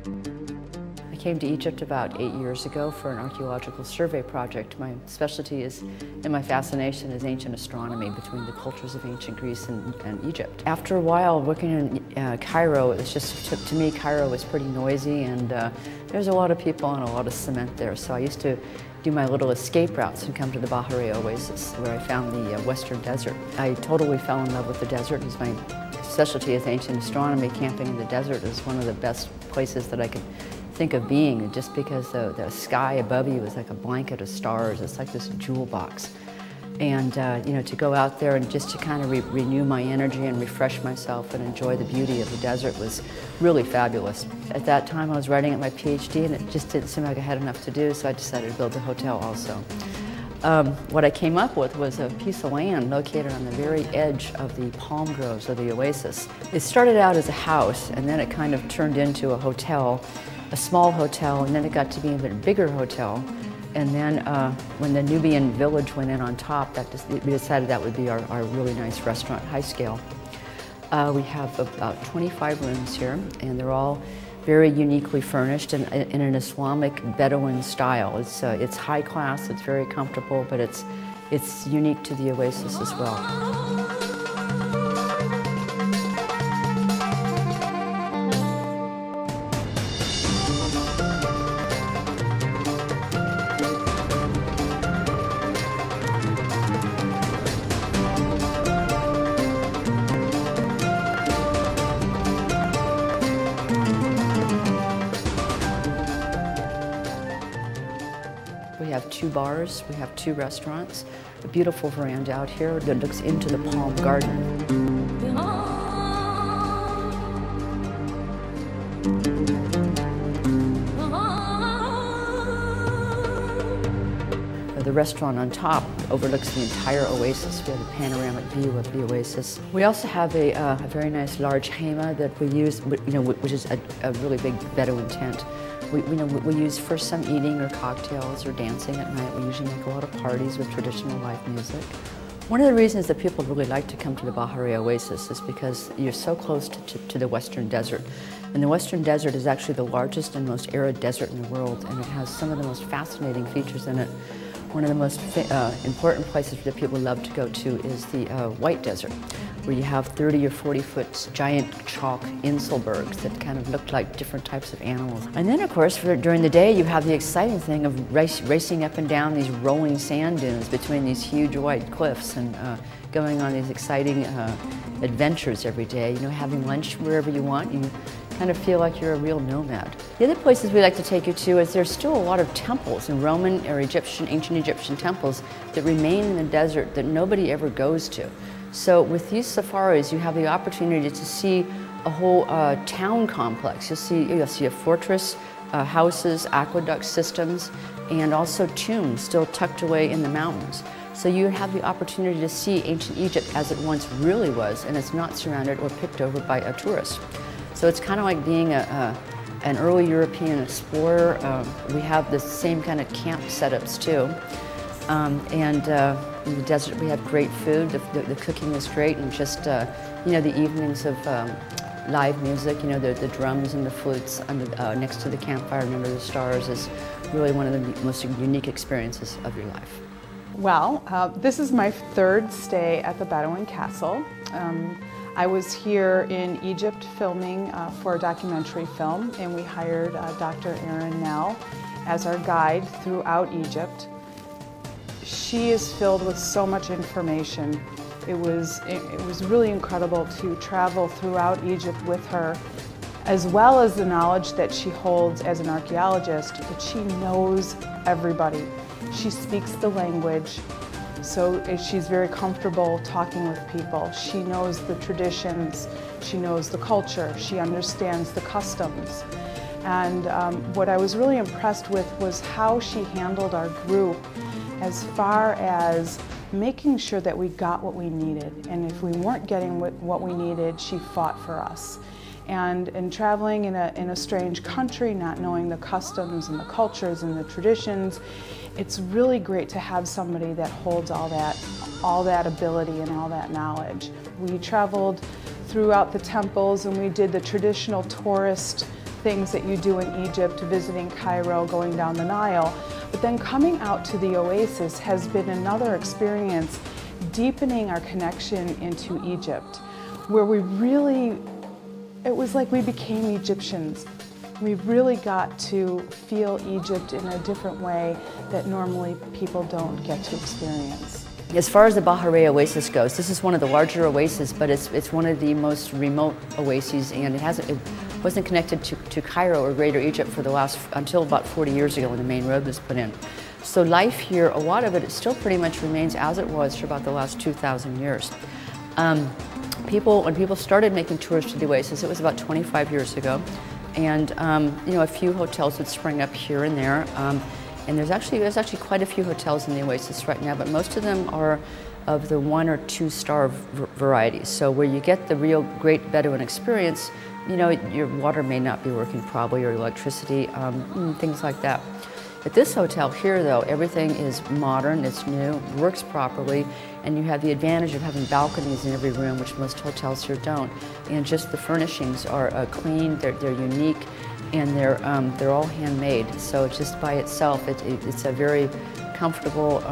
I came to Egypt about 8 years ago for an archaeological survey project. My specialty is, and my fascination is ancient astronomy between the cultures of ancient Greece and Egypt. After a while working in Cairo, it's just, to me, Cairo was pretty noisy, and there's a lot of people and a lot of cement there. So I used to do my little escape routes and come to the Bahariya Oasis, where I found the Western Desert. I totally fell in love with the desert. Because my specialty is ancient astronomy. Camping in the desert is one of the best places that I could think of being, just because the sky above you is like a blanket of stars. It's like this jewel box. And you know, to go out there and just to kind of renew my energy and refresh myself and enjoy the beauty of the desert was really fabulous. At that time I was writing at my PhD and it just didn't seem like I had enough to do, so I decided to build a hotel also. What I came up with was a piece of land located on the very edge of the palm groves of the Oasis. It started out as a house, and then it kind of turned into a hotel, a small hotel, and then it got to be an even bigger hotel. And then when the Nubian village went in on top, we decided that would be our really nice restaurant, high scale. We have about 25 rooms here, and they're all very uniquely furnished in an Islamic Bedouin style. It's high class, it's very comfortable, but it's unique to the Oasis as well. We have 2 bars, we have 2 restaurants, a beautiful veranda out here that looks into the palm garden. The restaurant on top overlooks the entire oasis. We have a panoramic view of the oasis. We also have a very nice large hema that we use, which is a really big Bedouin tent. We use for some eating or cocktails or dancing at night. We usually make a lot of parties with traditional live music. One of the reasons that people really like to come to the Bahariya Oasis is because you're so close to the Western Desert. And the Western Desert is actually the largest and most arid desert in the world, and it has some of the most fascinating features in it. One of the most important places that people love to go to is the White Desert, where you have 30 or 40-foot giant chalk inselbergs that kind of look like different types of animals. And then, of course, during the day, you have the exciting thing of racing up and down these rolling sand dunes between these huge white cliffs and going on these exciting adventures every day. You know, having lunch wherever you want. You kind of feel like you're a real nomad. The other places we like to take you to is there's still a lot of temples and Roman or ancient Egyptian temples that remain in the desert that nobody ever goes to. So with these safaris, you have the opportunity to see a whole town complex. You'll see a fortress, houses, aqueduct systems, and also tombs still tucked away in the mountains. So you have the opportunity to see ancient Egypt as it once really was, and it's not surrounded or picked over by a tourist. So it's kind of like being an early European explorer. We have the same kind of camp setups too. In the desert we have great food, the cooking is great, and just the evenings of live music, the drums and the flutes next to the campfire under the stars is really one of the most unique experiences of your life. Well, this is my 3rd stay at the Bedouin Castle. I was here in Egypt filming for a documentary film, and we hired Dr. Erin Nell as our guide throughout Egypt. She is filled with so much information. It was really incredible to travel throughout Egypt with her, as well as the knowledge that she holds as an archaeologist, that she knows everybody. She speaks the language, so she's very comfortable talking with people. She knows the traditions, she knows the culture, she understands the customs. And what I was really impressed with was how she handled our group as far as making sure that we got what we needed. And if we weren't getting what we needed, she fought for us. And traveling in a strange country, not knowing the customs and the cultures and the traditions, it's really great to have somebody that holds all that ability and all that knowledge. We traveled throughout the temples and we did the traditional tourist things that you do in Egypt, visiting Cairo, going down the Nile. But then coming out to the Oasis has been another experience, deepening our connection into Egypt, where it was like we became Egyptians. We really got to feel Egypt in a different way that normally people don't get to experience. As far as the Bahariya Oasis goes, this is one of the larger oases, but it's one of the most remote oases, and it wasn't connected to Cairo or Greater Egypt until about 40 years ago when the main road was put in. So life here, a lot of it still pretty much remains as it was for about the last 2,000 years. When people started making tours to the Oasis, it was about 25 years ago, and you know, a few hotels would spring up here and there. And there's actually quite a few hotels in the Oasis right now, but most of them are of the 1 or 2 star variety. So where you get the real great Bedouin experience, you know, your water may not be working properly, or electricity, things like that. At this hotel here, though, everything is modern, it's new, works properly, and you have the advantage of having balconies in every room, which most hotels here don't. And just the furnishings are clean, they're unique, and they're all handmade. So just by itself, it's a very comfortable,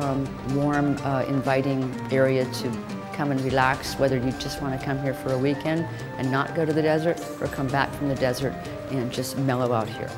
warm, inviting area to come and relax, whether you just want to come here for a weekend and not go to the desert, or come back from the desert and just mellow out here.